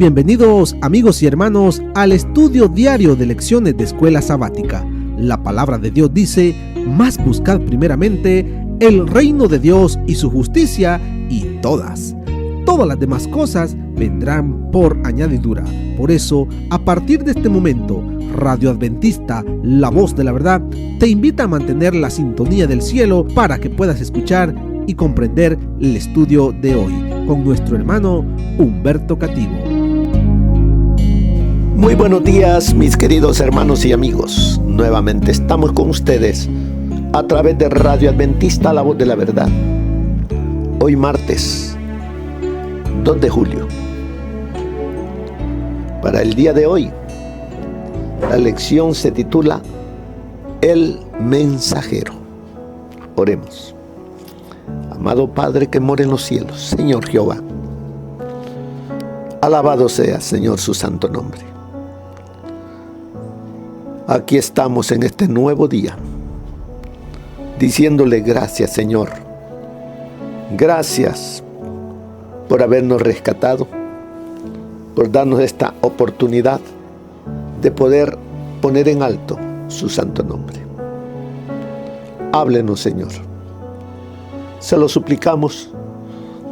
Bienvenidos amigos y hermanos al estudio diario de lecciones de Escuela Sabática. La palabra de Dios dice: mas buscad primeramente el reino de Dios y su justicia, y todas las demás cosas vendrán por añadidura. Por eso, a partir de este momento, Radio Adventista, la voz de la verdad, te invita a mantener la sintonía del cielo para que puedas escuchar y comprender el estudio de hoy con nuestro hermano Humberto Cativo. Muy buenos días, mis queridos hermanos y amigos. Nuevamente estamos con ustedes a través de Radio Adventista, la voz de la verdad. Hoy martes 2 de julio. Para el día de hoy, la lección se titula El Mensajero. Oremos. Amado Padre que mora en los cielos, Señor Jehová, alabado sea, Señor, su santo nombre. Aquí estamos en este nuevo día, diciéndole gracias, Señor. Gracias por habernos rescatado, por darnos esta oportunidad de poder poner en alto su santo nombre. Háblenos, Señor. Se lo suplicamos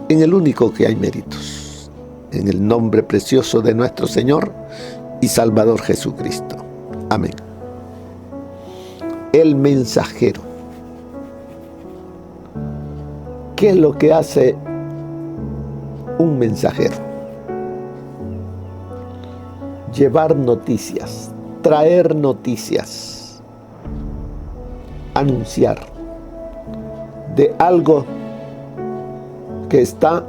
en el único que hay méritos, en el nombre precioso de nuestro Señor y Salvador Jesucristo. Amén. El mensajero. ¿Qué es lo que hace un mensajero? Llevar noticias, traer noticias, anunciar de algo que está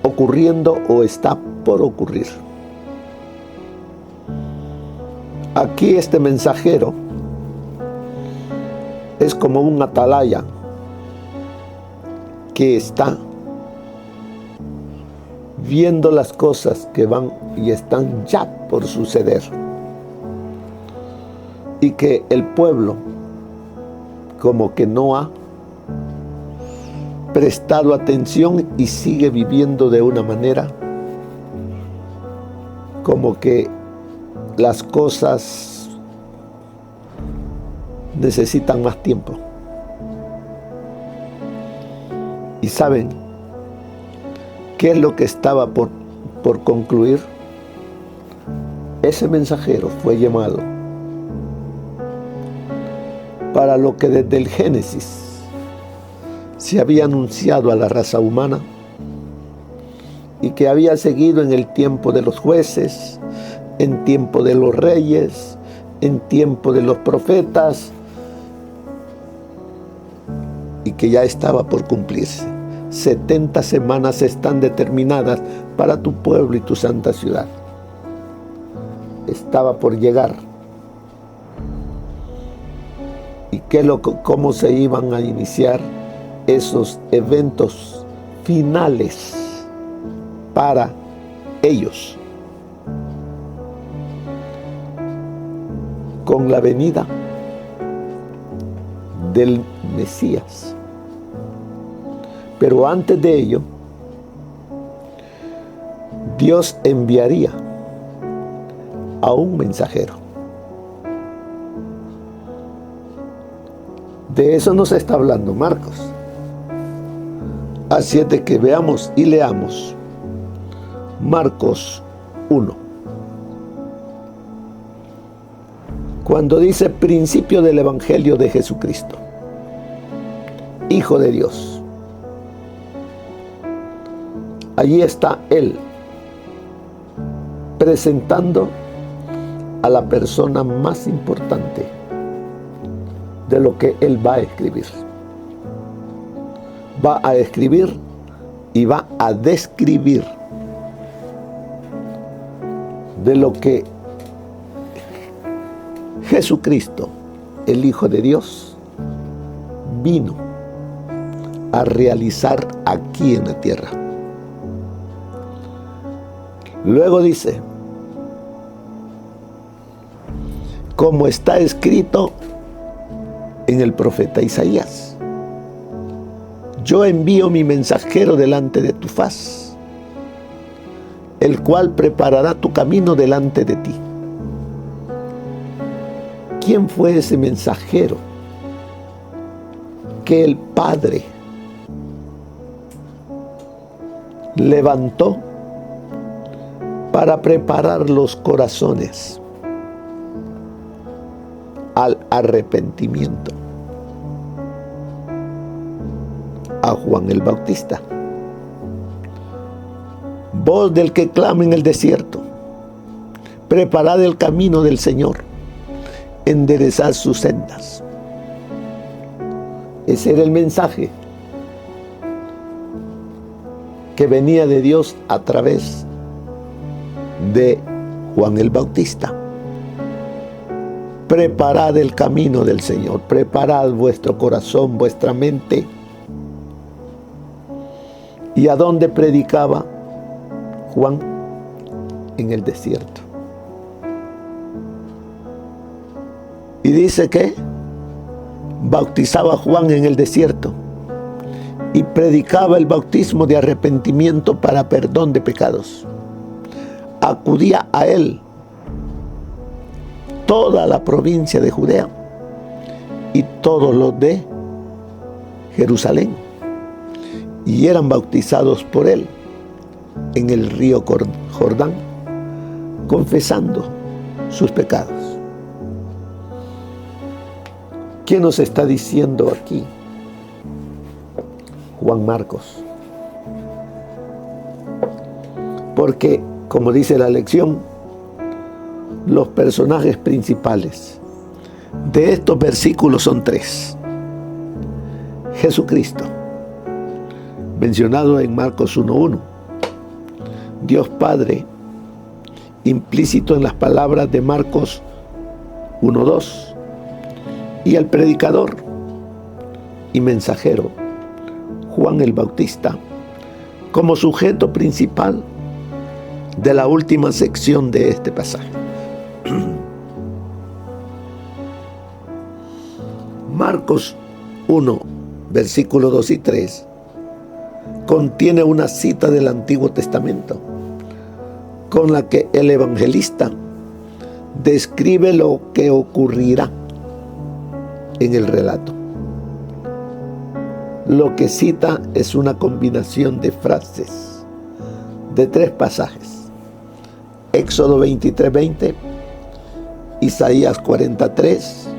ocurriendo o está por ocurrir. Aquí este mensajero es como un atalaya que está viendo las cosas que van y están ya por suceder, y que el pueblo como que no ha prestado atención y sigue viviendo de una manera como que las cosas necesitan más tiempo. ¿Y saben qué es lo que estaba por concluir? Ese mensajero fue llamado para lo que desde el Génesis se había anunciado a la raza humana y que había seguido en el tiempo de los jueces, en tiempo de los reyes, en tiempo de los profetas, y que ya estaba por cumplirse. 70 semanas están determinadas para tu pueblo y tu santa ciudad. Estaba por llegar. ¿Y cómo se iban a iniciar esos eventos finales para ellos? Con la venida del Mesías. Pero antes de ello, Dios enviaría a un mensajero. De eso nos está hablando Marcos. Así es de que veamos y leamos Marcos 1. Cuando dice principio del Evangelio de Jesucristo, Hijo de Dios. Allí está Él, presentando a la persona más importante de lo que Él va a escribir. Va a escribir y va a describir de lo que Jesucristo, el Hijo de Dios, vino a realizar aquí en la tierra. Luego dice, como está escrito en el profeta Isaías: yo envío mi mensajero delante de tu faz, el cual preparará tu camino delante de ti. ¿Quién fue ese mensajero que el Padre levantó para preparar los corazones al arrepentimiento? A Juan el Bautista. Voz del que clama en el desierto, preparad el camino del Señor, enderezad sus sendas. Ese era el mensaje que venía de Dios a través de Juan el Bautista. Preparad el camino del Señor, preparad vuestro corazón, vuestra mente. ¿Y a dónde predicaba Juan? En el desierto. Y dice que bautizaba Juan en el desierto y predicaba el bautismo de arrepentimiento para perdón de pecados. Acudía a él toda la provincia de Judea y todos los de Jerusalén, y eran bautizados por él en el río Jordán, confesando sus pecados. ¿Quién nos está diciendo aquí? Juan Marcos. Porque, como dice la lección, los personajes principales de estos versículos son tres. Jesucristo, mencionado en Marcos 1:1. Dios Padre, implícito en las palabras de Marcos 1:2. Y el predicador y mensajero, Juan el Bautista, como sujeto principal de la última sección de este pasaje. Marcos 1, versículos 2 y 3, contiene una cita del Antiguo Testamento, con la que el evangelista describe lo que ocurrirá en el relato. Lo que cita es una combinación de frases de tres pasajes: Éxodo 23:20, Isaías 43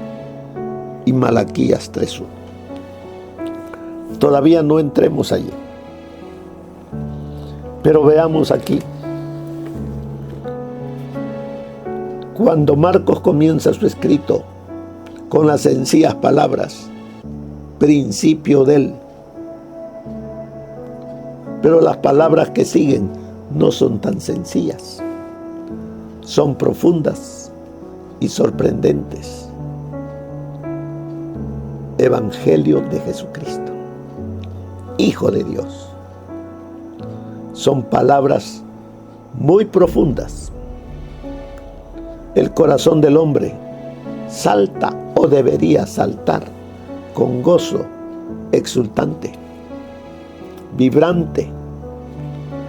y Malaquías 3:1. Todavía no entremos allí, pero veamos aquí. Cuando Marcos comienza su escrito con las sencillas palabras, principio del. Pero las palabras que siguen no son tan sencillas. Son profundas y sorprendentes. Evangelio de Jesucristo, Hijo de Dios. Son palabras muy profundas. El corazón del hombre salta o debería saltar con gozo exultante, vibrante,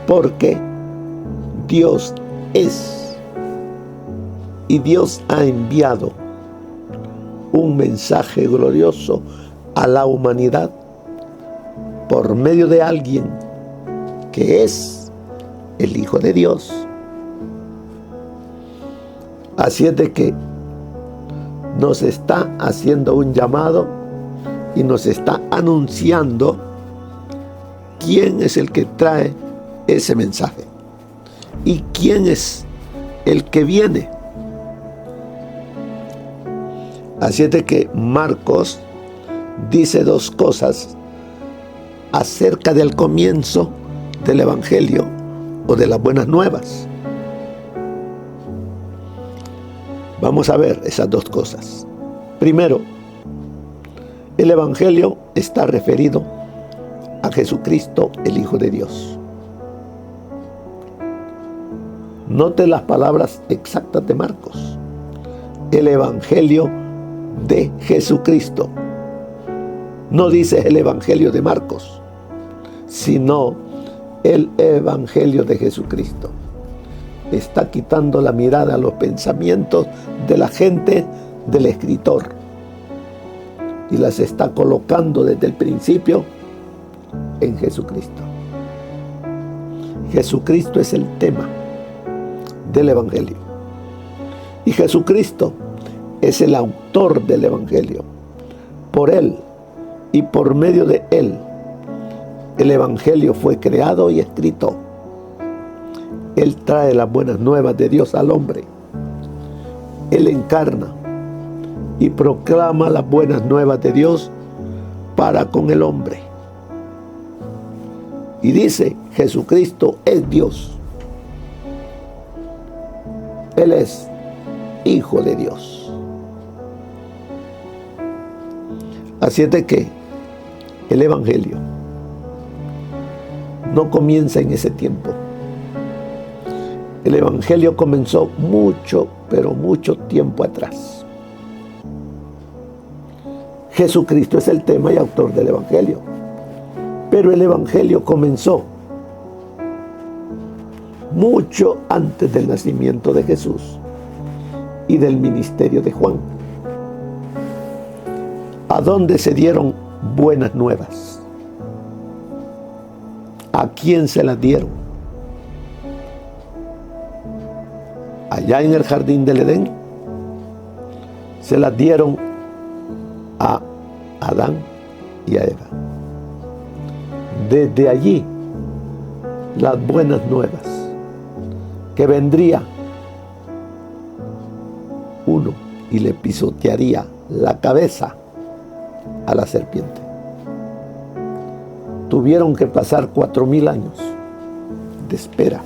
porque Dios es, y Dios ha enviado un mensaje glorioso a la humanidad por medio de alguien que es el Hijo de Dios. Así es de que nos está haciendo un llamado y nos está anunciando quién es el que trae ese mensaje y quién es el que viene. Así es de que Marcos dice dos cosas acerca del comienzo del Evangelio o de las buenas nuevas. Vamos a ver esas dos cosas. Primero, el Evangelio está referido a Jesucristo, el Hijo de Dios. Note las palabras exactas de Marcos. El Evangelio de Jesucristo. No dice el Evangelio de Marcos, sino el Evangelio de Jesucristo. está quitando la mirada a los pensamientos de la gente, del escritor, y las está colocando desde el principio en Jesucristo. Jesucristo es el tema del Evangelio. Y Jesucristo es el autor del Evangelio. Por Él y por medio de Él, el Evangelio fue creado y escrito. Él trae las buenas nuevas de Dios al hombre. Él encarna y proclama las buenas nuevas de Dios para con el hombre. Y dice, Jesucristo es Dios. Él es Hijo de Dios. Así es de que el Evangelio no comienza en ese tiempo. El Evangelio comenzó mucho, pero mucho tiempo atrás. Jesucristo es el tema y autor del Evangelio. Pero el Evangelio comenzó mucho antes del nacimiento de Jesús y del ministerio de Juan. ¿A dónde se dieron buenas nuevas? ¿A quién se las dieron? Allá en el jardín del Edén se las dieron a Adán y a Eva. Desde allí las buenas nuevas, que vendría uno y le pisotearía la cabeza a la serpiente. Tuvieron que pasar 4000 años de espera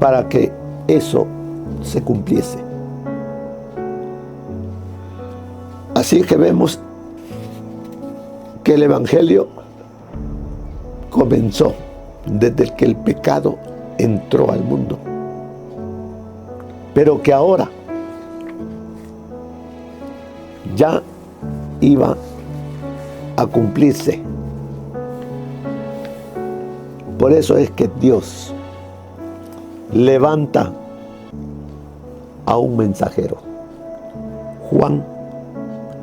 para que eso se cumpliese. Así que vemos que el Evangelio comenzó desde que el pecado entró al mundo, pero que ahora ya iba a cumplirse. Por eso es que Dios levanta a un mensajero, Juan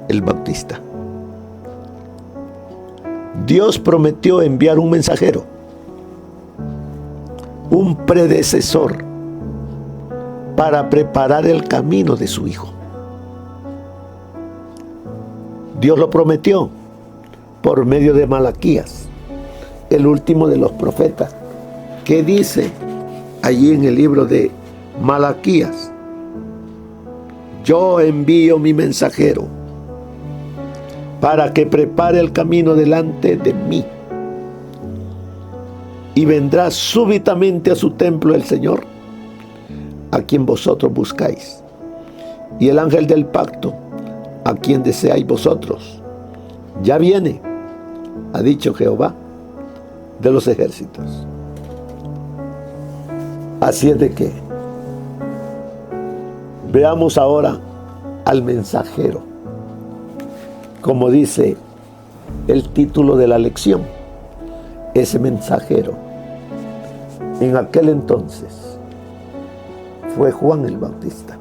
el Bautista. Dios prometió enviar un mensajero, un predecesor, para preparar el camino de su Hijo. Dios lo prometió por medio de Malaquías, el último de los profetas, que dice allí en el libro de Malaquías: yo envío mi mensajero para que prepare el camino delante de mí. Y vendrá súbitamente a su templo el Señor, a quien vosotros buscáis, y el ángel del pacto, a quien deseáis vosotros. Ya viene, ha dicho Jehová de los ejércitos. Así es de que veamos ahora al mensajero, como dice el título de la lección. Ese mensajero en aquel entonces fue Juan el Bautista.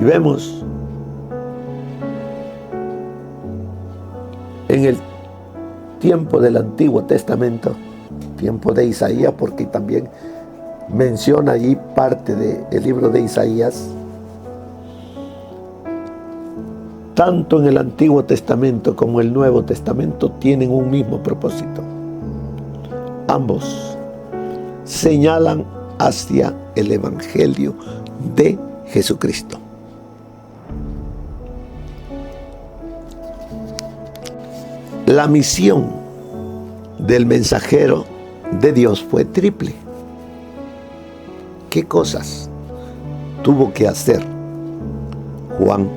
Y vemos en el tiempo del Antiguo Testamento, tiempo de Isaías, porque también menciona allí parte del libro de Isaías. Tanto en el Antiguo Testamento como el Nuevo Testamento tienen un mismo propósito. Ambos señalan hacia el Evangelio de Jesucristo. La misión del mensajero de Dios fue triple. ¿Qué cosas tuvo que hacer Juan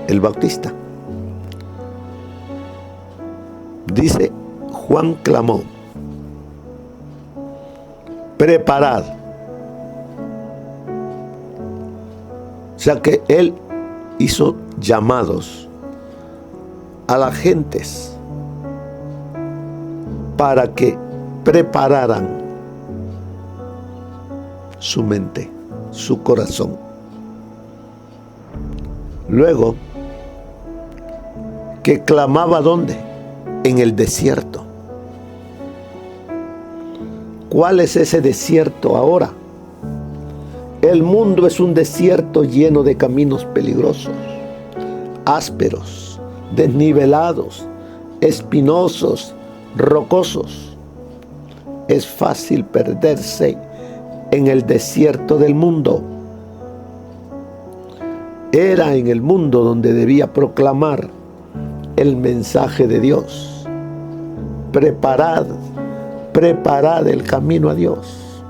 el Bautista? Dice, Juan clamó: preparad. O sea que él hizo llamados a las gentes para que prepararan su mente, su corazón. Luego, que clamaba ¿dónde? En el desierto. ¿Cuál es ese desierto ahora? El mundo es un desierto lleno de caminos peligrosos, ásperos, desnivelados, espinosos, rocosos. Es fácil perderse en el desierto del mundo. Era en el mundo donde debía proclamar el mensaje de Dios. Preparad el camino a Dios.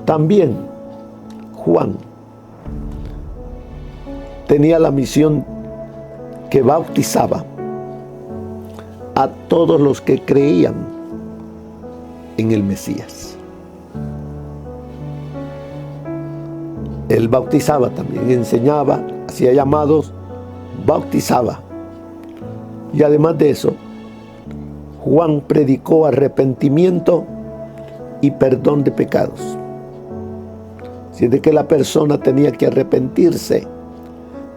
También Juan tenía la misión que bautizaba a todos los que creían en el Mesías. Él bautizaba también, enseñaba, hacía llamados, bautizaba. Y además de eso, Juan predicó arrepentimiento y perdón de pecados. Así de que la persona tenía que arrepentirse,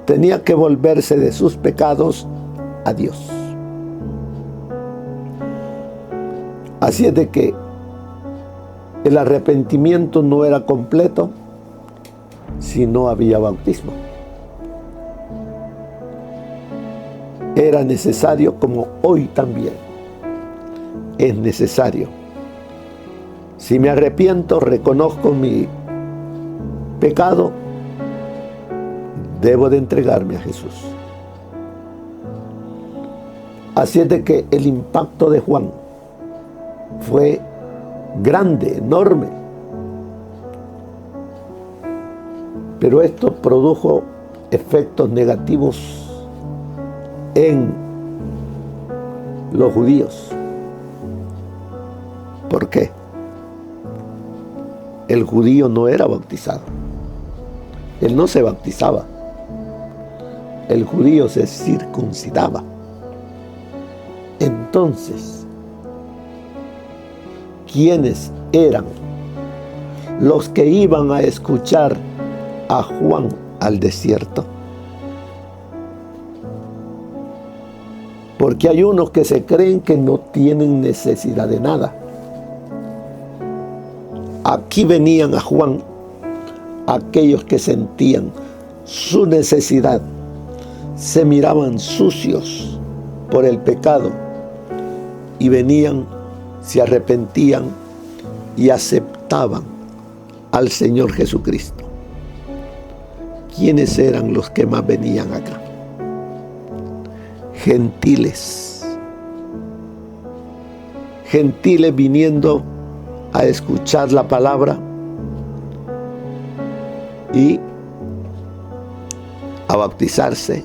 tenía que volverse de sus pecados a Dios. Así es de que el arrepentimiento no era completo si no había bautismo. Era necesario, como hoy también es necesario. Si me arrepiento, reconozco mi pecado, debo de entregarme a Jesús. Así es de que el impacto de Juan fue grande, enorme. Pero esto produjo efectos negativos en los judíos. ¿Por qué? El judío no era bautizado. Él no se bautizaba. El judío se circuncidaba. Entonces, ¿quiénes eran los que iban a escuchar a Juan al desierto? Porque hay unos que se creen que no tienen necesidad de nada. Aquí venían a Juan aquellos que sentían su necesidad, se miraban sucios por el pecado y venían, se arrepentían y aceptaban al Señor Jesucristo. ¿Quiénes eran los que más venían acá? Gentiles. Gentiles viniendo a escuchar la palabra y a bautizarse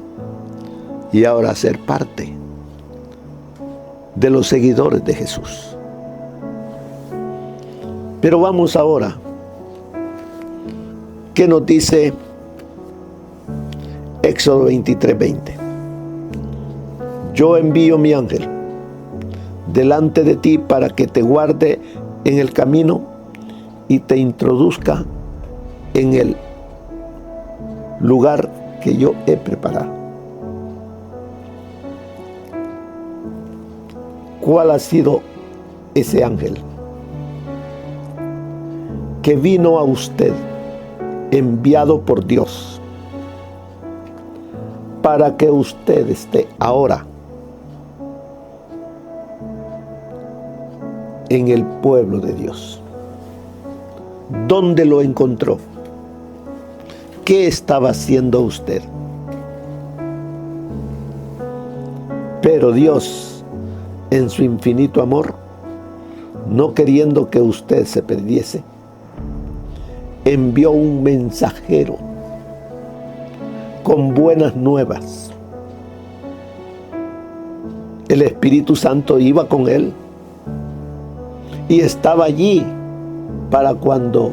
y ahora a ser parte de los seguidores de Jesús. Pero vamos ahora, ¿qué nos dice Éxodo 23:20? Yo envío mi ángel delante de ti para que te guarde en el camino y te introduzca en el lugar que yo he preparado. ¿Cuál ha sido ese ángel que vino a usted, enviado por Dios, para que usted esté ahora en el pueblo de Dios? ¿Dónde lo encontró? ¿Qué estaba haciendo usted? Pero Dios, en su infinito amor, no queriendo que usted se perdiese, envió un mensajero con buenas nuevas. El Espíritu Santo iba con él y estaba allí para cuando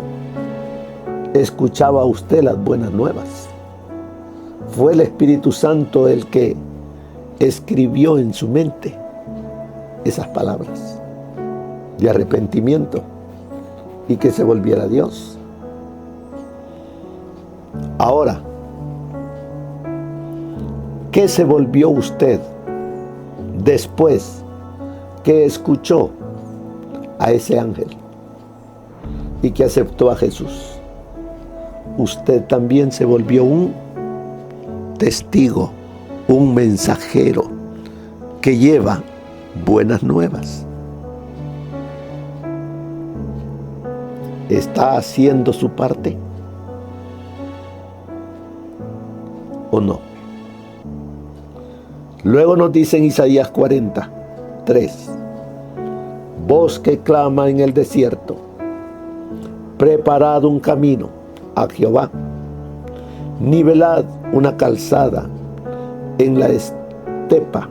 escuchaba a usted las buenas nuevas. Fue el Espíritu Santo el que escribió en su mente esas palabras de arrepentimiento y que se volviera a Dios. Ahora, ¿qué se volvió usted después que escuchó a ese ángel y que aceptó a Jesús? Usted también se volvió un testigo, un mensajero que lleva buenas nuevas. ¿Está haciendo su parte o no? Luego nos dice en Isaías 40:3: voz que clama en el desierto, preparad un camino a Jehová, nivelad una calzada en la estepa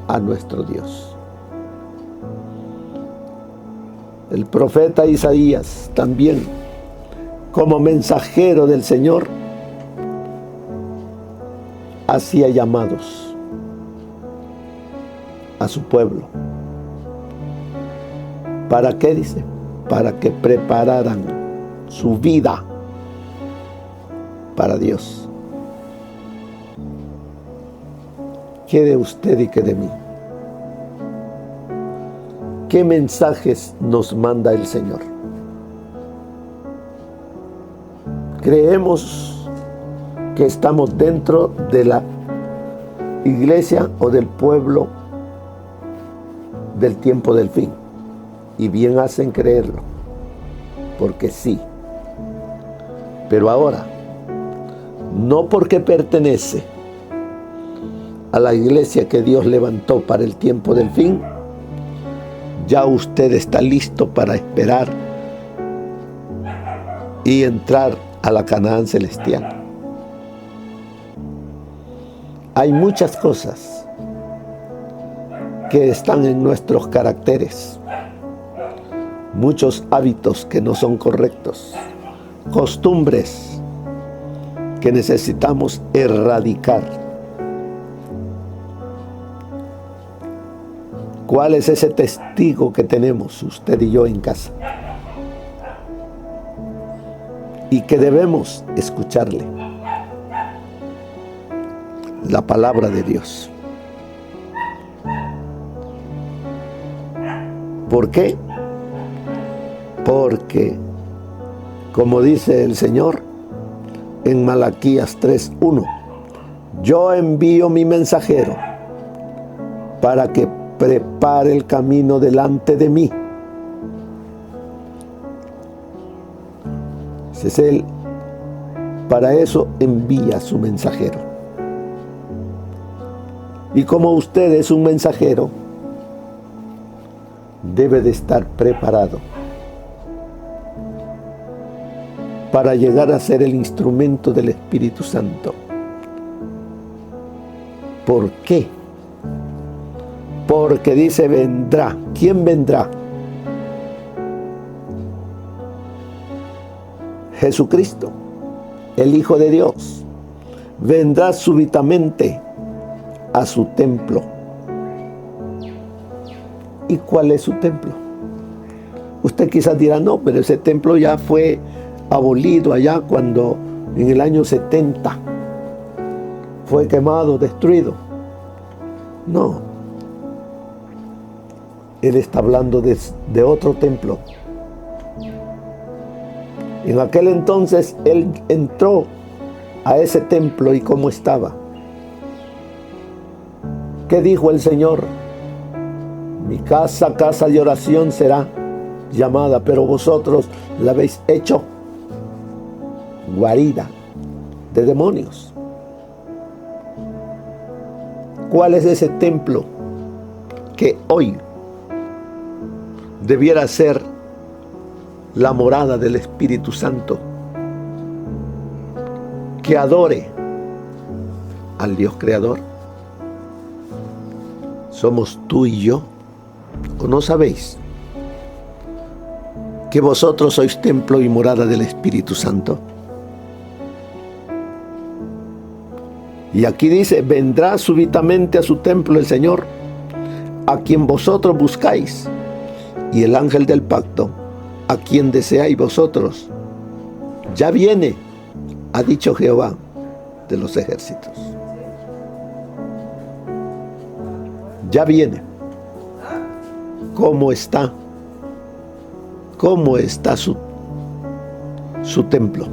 a nuestro Dios. El profeta Isaías también, como mensajero del Señor, hacía llamados a su pueblo. ¿Para qué dice? Para que prepararan su vida para Dios. ¿Qué de usted y qué de mí? ¿Qué mensajes nos manda el Señor? ¿Creemos que estamos dentro de la iglesia o del pueblo del tiempo del fin? Y bien hacen creerlo, porque sí. Pero ahora, no porque pertenece a la iglesia que Dios levantó para el tiempo del fin, ya usted está listo para esperar y entrar a la Canaán celestial. Hay muchas cosas que están en nuestros caracteres, muchos hábitos que no son correctos, costumbres que necesitamos erradicar. ¿Cuál es ese testigo que tenemos usted y yo en casa? Y que debemos escucharle. La palabra de Dios. ¿Por qué? Porque, como dice el Señor en Malaquías 3:1, yo envío mi mensajero para que prepare el camino delante de mí. Ese es Él. Para eso envía su mensajero. Y como usted es un mensajero, debe de estar preparado para llegar a ser el instrumento del Espíritu Santo. ¿Por qué? Porque dice vendrá. ¿Quién vendrá? Jesucristo, el Hijo de Dios, vendrá súbitamente a su templo. ¿Y cuál es su templo? Usted quizás dirá, no, pero ese templo ya fue abolido allá cuando en el año 70 fue quemado, destruido. No. Él está hablando de otro templo. En aquel entonces Él entró a ese templo y ¿cómo estaba? ¿Qué dijo el Señor? Mi casa, casa de oración será llamada, pero vosotros la habéis hecho guarida de demonios. ¿Cuál es ese templo que hoy debiera ser la morada del Espíritu Santo, que adore al Dios Creador? Somos tú y yo. ¿O no sabéis que vosotros sois templo y morada del Espíritu Santo? Y aquí dice, vendrá súbitamente a su templo el Señor, a quien vosotros buscáis, y el ángel del pacto, a quien deseáis vosotros, ya viene, ha dicho Jehová de los ejércitos. Ya viene. ¿Cómo está? ¿Cómo está su templo?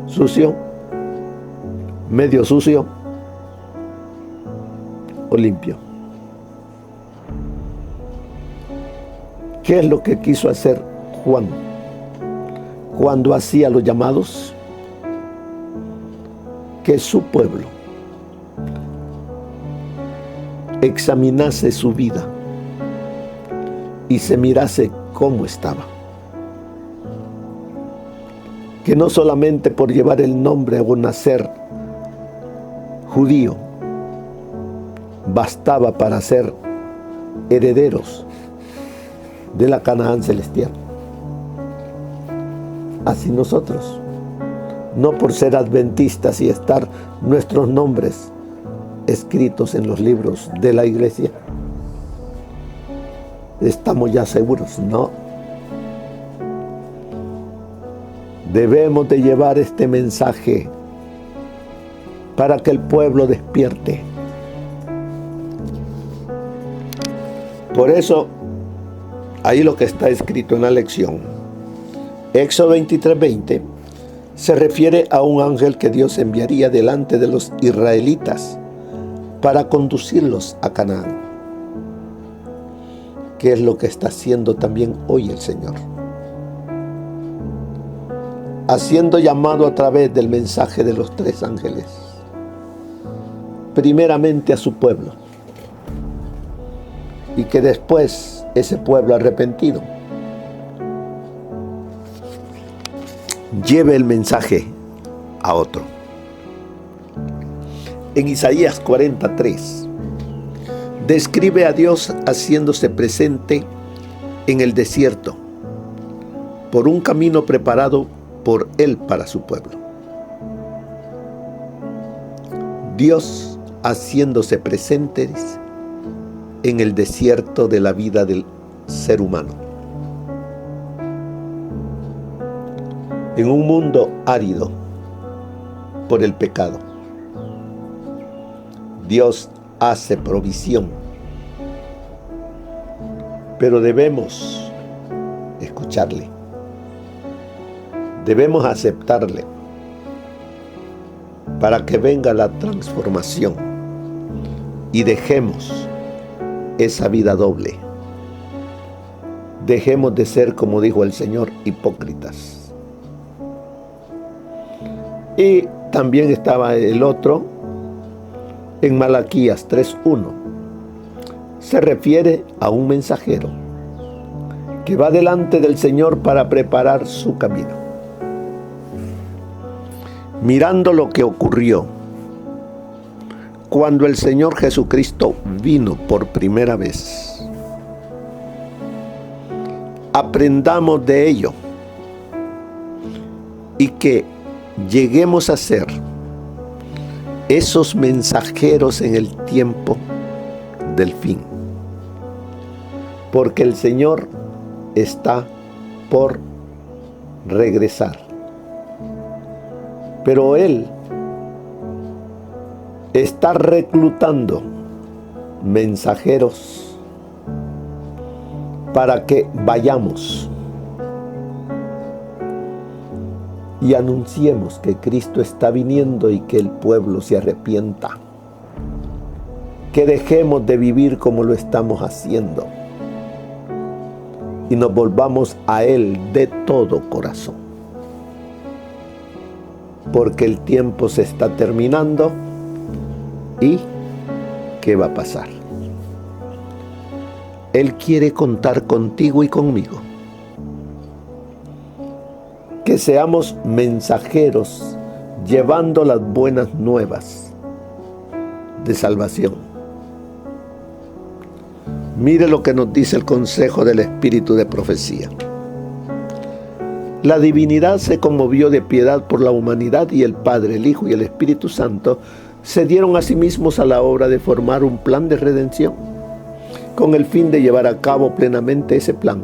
¿Sucio? ¿Medio sucio? ¿O limpio? ¿Qué es lo que quiso hacer Juan cuando hacía los llamados? Que su pueblo examinase su vida y se mirase cómo estaba. Que no solamente por llevar el nombre o nacer judío bastaba para ser herederos de la Canaán celestial. Así nosotros, no por ser adventistas y estar nuestros nombres escritos en los libros de la iglesia, estamos ya seguros. No. Debemos de llevar este mensaje para que el pueblo despierte. Por eso, ahí lo que está escrito en la lección, Éxodo 23:20, se refiere a un ángel que Dios enviaría delante de los israelitas para conducirlos a Canaán. ¿Qué es lo que está haciendo también hoy el Señor? Haciendo llamado a través del mensaje de los 3 ángeles, primeramente a su pueblo, y que después ese pueblo arrepentido lleve el mensaje a otro. En Isaías 43 describe a Dios haciéndose presente en el desierto por un camino preparado por Él para su pueblo. Dios haciéndose presente en el desierto de la vida del ser humano. En un mundo árido por el pecado, Dios hace provisión, pero debemos escucharle, debemos aceptarle para que venga la transformación y dejemos esa vida doble. Dejemos de ser, como dijo el Señor, hipócritas. Y también estaba el otro en Malaquías 3:1. Se refiere a un mensajero que va delante del Señor para preparar su camino. Mirando lo que ocurrió cuando el Señor Jesucristo vino por primera vez, aprendamos de ello y que lleguemos a ser esos mensajeros en el tiempo del fin, porque el Señor está por regresar, pero Él está reclutando mensajeros para que vayamos y anunciemos que Cristo está viniendo y que el pueblo se arrepienta, que dejemos de vivir como lo estamos haciendo y nos volvamos a Él de todo corazón, porque el tiempo se está terminando. ¿Y qué va a pasar? Él quiere contar contigo y conmigo, que seamos mensajeros llevando las buenas nuevas de salvación. Mire lo que nos dice el consejo del Espíritu de profecía. La divinidad se conmovió de piedad por la humanidad, y el Padre, el Hijo y el Espíritu Santo se dieron a sí mismos a la obra de formar un plan de redención. Con el fin de llevar a cabo plenamente ese plan,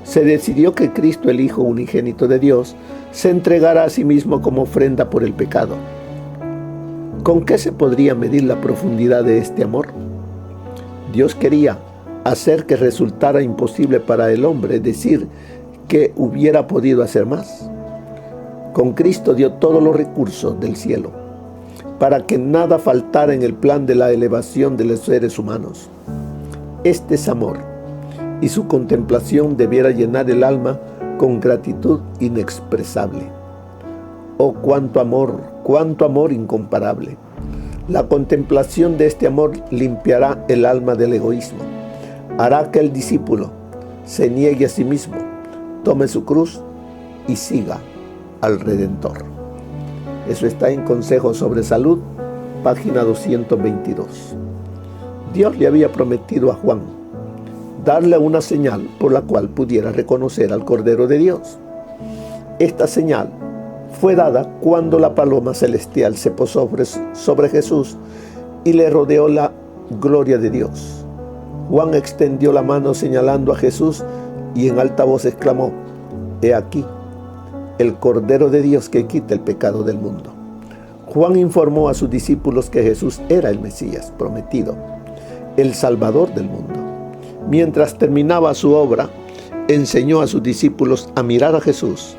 se decidió que Cristo, el Hijo unigénito de Dios, se entregara a sí mismo como ofrenda por el pecado. ¿Con qué se podría medir la profundidad de este amor? Dios quería hacer que resultara imposible para el hombre decir que hubiera podido hacer más. Con Cristo dio todos los recursos del cielo para que nada faltara en el plan de la elevación de los seres humanos. Este es amor, y su contemplación debiera llenar el alma con gratitud inexpresable. Oh, cuánto amor incomparable. La contemplación de este amor limpiará el alma del egoísmo. Hará que el discípulo se niegue a sí mismo, tome su cruz y siga al Redentor. Eso está en Consejos sobre Salud, página 222. Dios le había prometido a Juan darle una señal por la cual pudiera reconocer al Cordero de Dios. Esta señal fue dada cuando la paloma celestial se posó sobre Jesús y le rodeó la gloria de Dios. Juan extendió la mano señalando a Jesús y en alta voz exclamó: «He aquí, el Cordero de Dios que quita el pecado del mundo». Juan informó a sus discípulos que Jesús era el Mesías prometido, el Salvador del mundo. Mientras terminaba su obra, enseñó a sus discípulos a mirar a Jesús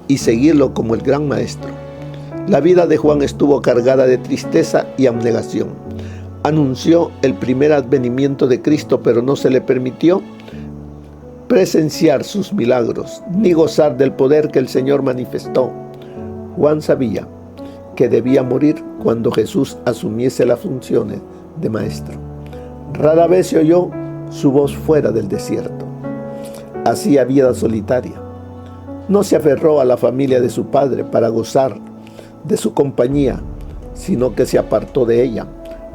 y seguirlo como el gran maestro. La vida de Juan estuvo cargada de tristeza y abnegación. Anunció el primer advenimiento de Cristo, pero no se le permitió presenciar sus milagros ni gozar del poder que el Señor manifestó. Juan sabía que debía morir cuando Jesús asumiese las funciones de maestro. Rara vez se oyó su voz fuera del desierto. Hacía vida solitaria. No se aferró a la familia de su padre para gozar de su compañía, sino que se apartó de ella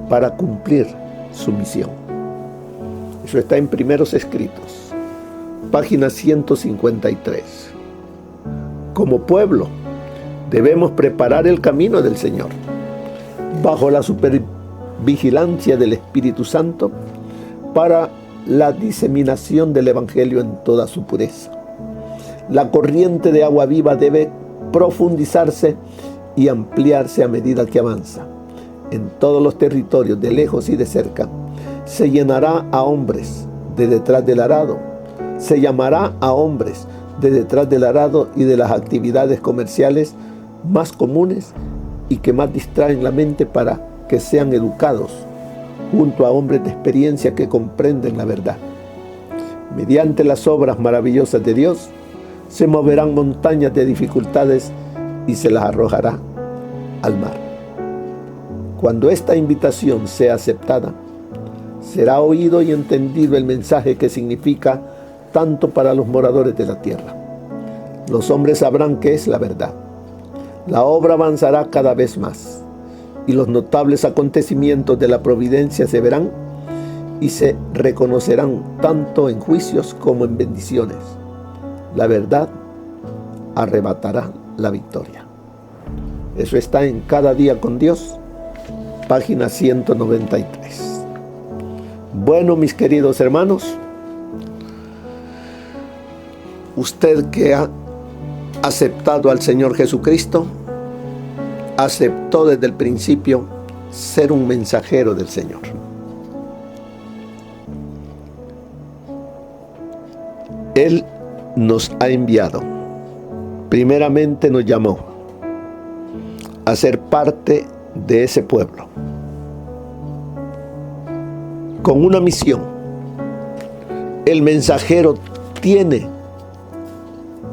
para cumplir su misión. Eso está en Primeros Escritos, página 153. Como pueblo, debemos preparar el camino del Señor, bajo la supervigilancia del Espíritu Santo, para la diseminación del Evangelio en toda su pureza. La corriente de agua viva debe profundizarse y ampliarse a medida que avanza. En todos los territorios, de lejos y de cerca, se llenará a hombres de detrás del arado. Se llamará a hombres de detrás del arado y de las actividades comerciales más comunes y que más distraen la mente para que sean educados junto a hombres de experiencia que comprenden la verdad. Mediante las obras maravillosas de Dios, se moverán montañas de dificultades y se las arrojará al mar. Cuando esta invitación sea aceptada, será oído y entendido el mensaje que significa tanto para los moradores de la tierra. Los hombres sabrán que es la verdad. La obra avanzará cada vez más, y los notables acontecimientos de la providencia se verán y se reconocerán tanto en juicios como en bendiciones. La verdad arrebatará la victoria. Eso está en Cada Día con Dios, página 193. Bueno, mis queridos hermanos, usted que ha aceptado al Señor Jesucristo, aceptó desde el principio ser un mensajero del Señor. Él nos ha enviado. Primeramente nos llamó a ser parte de ese pueblo, con una misión. El mensajero tiene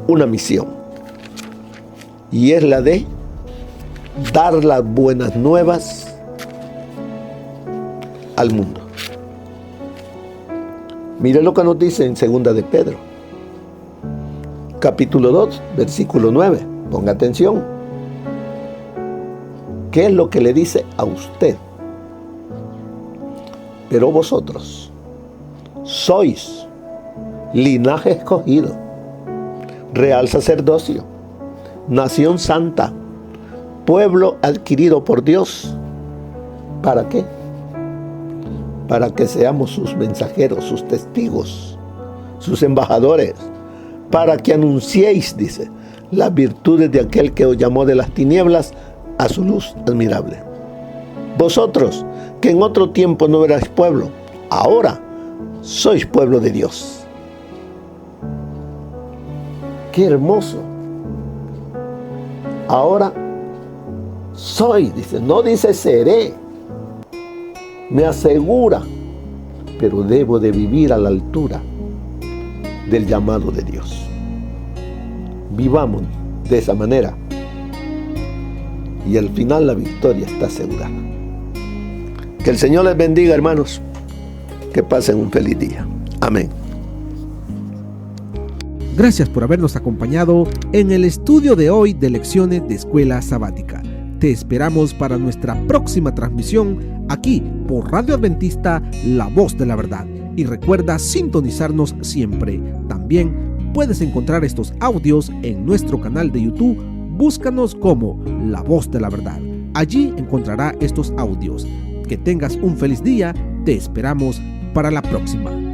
una misión, y es la de dar las buenas nuevas al mundo. Mire lo que nos dice en 2 de Pedro, capítulo 2, versículo 9. Ponga atención. ¿Qué es lo que le dice a usted? Pero vosotros sois linaje escogido, real sacerdocio, nación santa, pueblo adquirido por Dios. ¿Para qué? para que seamos sus mensajeros, sus testigos, sus embajadores, para que anunciéis, dice, las virtudes de aquel que os llamó de las tinieblas a su luz admirable. Vosotros, que en otro tiempo no erais pueblo, ahora sois pueblo de Dios. ¡Qué hermoso! Ahora soy, dice, no dice seré. Me asegura, pero debo de vivir a la altura del llamado de Dios. Vivamos de esa manera y al final la victoria está asegurada. Que el Señor les bendiga, hermanos. Que pasen un feliz día. Amén. Gracias por habernos acompañado en el estudio de hoy de lecciones de Escuela Sabática. Te esperamos para nuestra próxima transmisión aquí por Radio Adventista, La Voz de la Verdad. Y recuerda sintonizarnos siempre. También puedes encontrar estos audios en nuestro canal de YouTube. Búscanos como La Voz de la Verdad. Allí encontrará estos audios. Que tengas un feliz día. Te esperamos para la próxima.